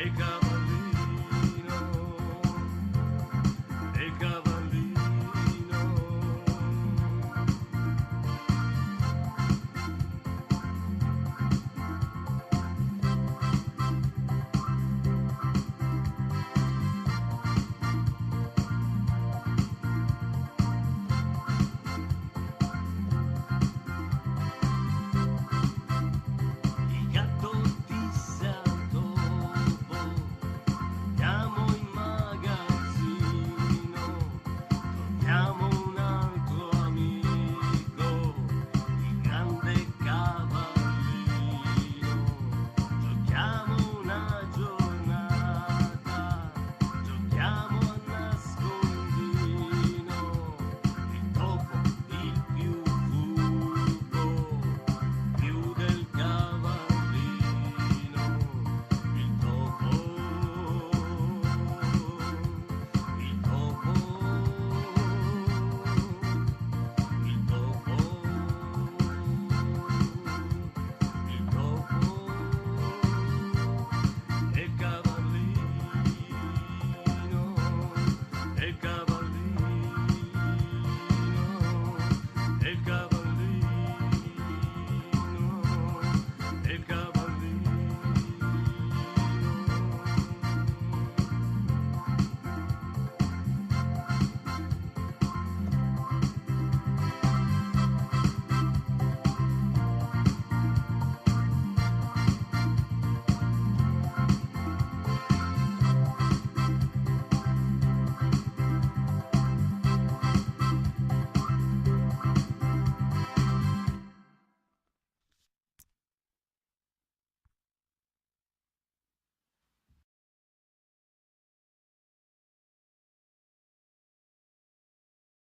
e cavallino, e cavallino. Il gatto disse al topo: andiamo in magazzino, troviamo un altro amico, il grande cavallino. Giochiamo una giornata, giochiamo a nascondino, il topo il più furbo, più del cavallino, il topo, il topo, il topo, il topo e cavallino, e cavallino.